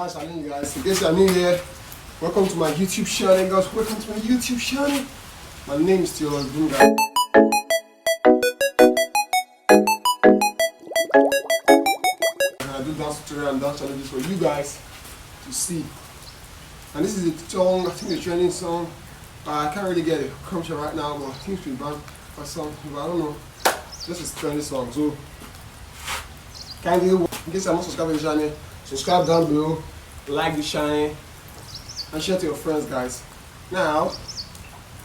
That's challenge, guys. In case you're new here, welcome to my YouTube channel, guys. Welcome to my YouTube channel. My name is Choreography, guys. And I do dance tutorial and dance challenges for you guys to see. And this is a song, I think a trending song. I can't really get it commercial right now, but I think it's been banned for some people. I don't know. This is a trending song, so kindly, in case you're not subscribed to the channel, subscribe down below, like the channel, and share to your friends, guys. Now,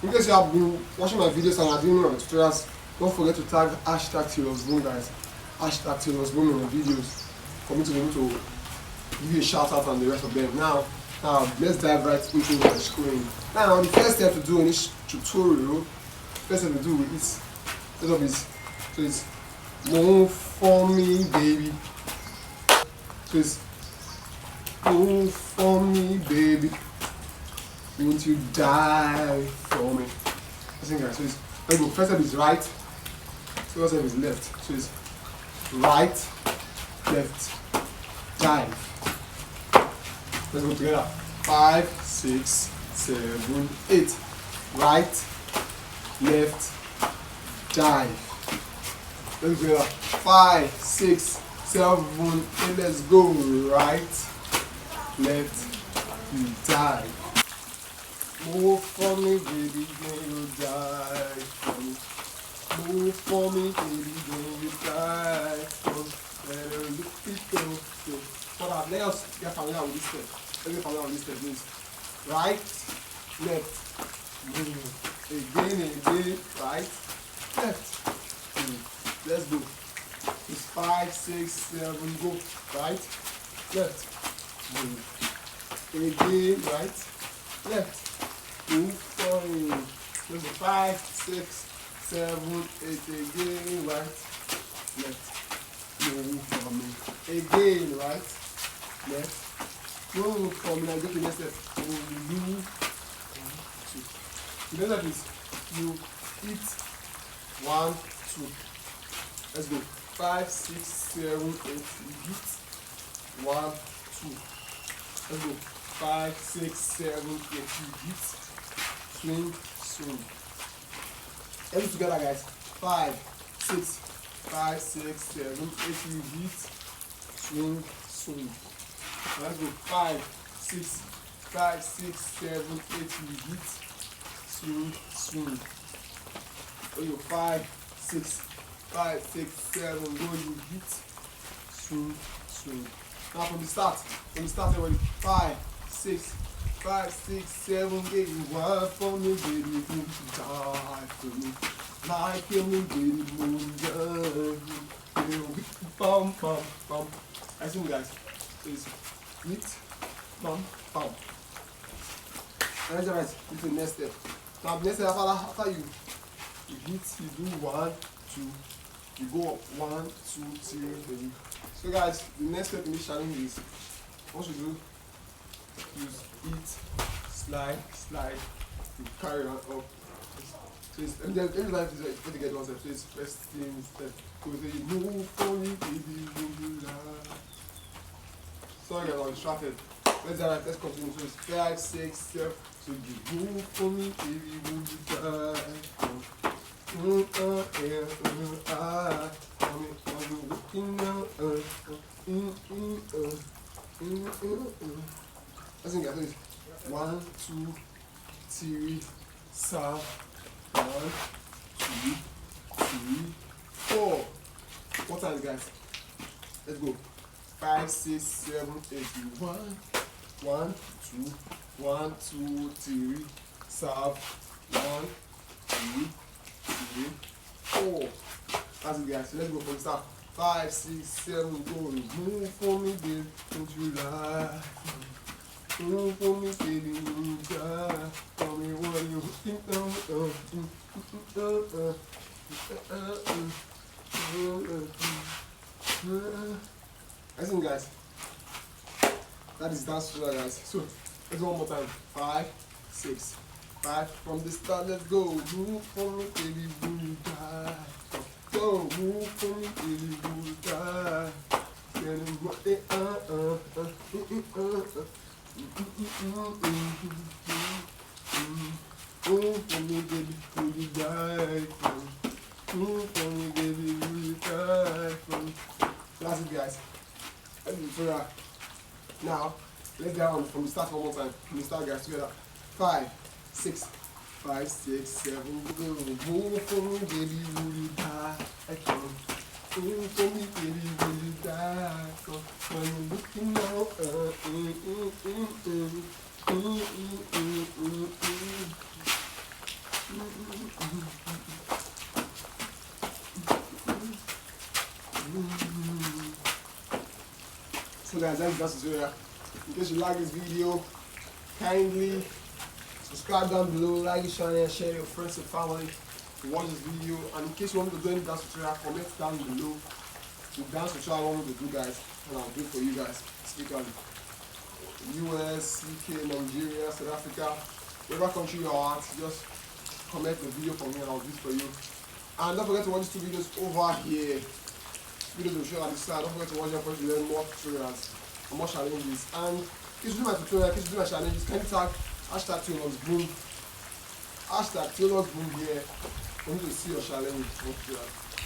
in case you have been watching my videos and are doing my tutorials, don't forget to tag hashtag #Taylor'sRoom, guys. Hashtag #Taylor'sRoom in your videos for me to be able to give you a shout out and the rest of them. Now let's dive right into the screen. Now, the first step to do in this tutorial, is move for me, baby. Please move for me, baby. Won't you die for me? Listen, guys. So it's, let's go. First step is right. Second step is left. So it's right, left, dive. Let's go together. 5, 6, 7, 8. Right, left, dive. Let's go. 5, 6, 7, 8. Let's go. Right, left, dive. Move for me, baby, then you die for me. Move for me, baby, then you die for me. Let her look it go. Hold on, let us get familiar with this step. Let's get familiar with this step, please. Right, left, move. Again, right, left, move. Let's go. It's 5, 6, 7, go. Right, left, move. Again, right, left. Move for me. Let's go. 5, 6, 7, 8. Again, right, left. Move for me. Again, right, left. Move for me. Now go to the next step. Move. 1, 2. The next step is you hit 1, 2. Let's go. 5, 6, 7, 8. You hit 1, 2. Let's go. 5, 6, 7, 8. You hit. Swing, swing. Let's do together, guys. 5, 6, 5, 6, 7, 8. You hit. Swing, swing. Let's go. 5, 6, 5, 6, 7, 8. You hit. Swing, swing. Oh, you 5, 6, 5, 6, 7. Go. You hit. Swing, swing. Now from the start, everybody. 5, 6, 5, 6, 7, 8. You want for me, baby, you die for me. Like you, baby, moon, bum, bum, bum. I see you guys. Please, hit, bum, bum. That's right. This is the next step. Now, the next step after you hit, you do 1, 2. You go up 1, 2, 3, baby. So, guys, the next step in this challenge is what you do. Use it, slide, you carry on up. So it's every life is like, to get one step. So it's first thing step. So you move for me, baby, move like. Sorry guys, I'm distracted. Let's continue. So it's 5, 6, 7. So you move for me, baby, move like. Listen, guys, please. 1, 2, 3, 4. 1, 2, 3, 4. What time, guys? Let's go. 5, 6, 7, 8. 1, 1, 2, 1, 2, 3, 4. 1, 2, 3, 4. That's it, guys. So let's go from the start. 5, 6, 7, go. Move for me, baby. Don't you lie. Move for me, baby. Tell me what you think. Listen, guys. That is dance tutorial, guys. So let's go one more time. 5, 6, 5. From the start, let's go. Move for me, baby. Move, die. Go, move for me, baby. Move, die. For me, baby, will you die for me? For me, baby, will you die for me? That's it, guys. Let's do tutorial. Now, let's get on from the start one more time. From the start, guys, together. 5, 6, 5, 6, 7. For me, baby, will you die for me? For me, baby, will you die for me? When you're looking out, So guys, that's the tutorial. In case you like this video, kindly subscribe down below, like it, share and share your friends and family to watch this video. And in case you want me to do any dance tutorial, comment down below the dance tutorial I want me to do, guys, and I'll do it for you guys. Speak on US, UK, Nigeria, South Africa, whatever country you are at, just comment the video for me and I'll do it for you. And don't forget to watch these 2 videos over here. Videos will show at the side. Don't forget to watch them for you to learn more tutorials and more challenges. And if you do my tutorial, if you do my challenges, can you tag hashtag #TeolosBoom, hashtag #TeolosBoom here for me to see your challenge.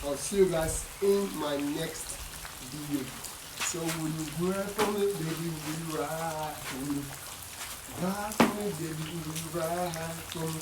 I'll see you guys in my next video. So will you work for me, baby? Will you ride for me? Ride for me, baby? Will you ride for me?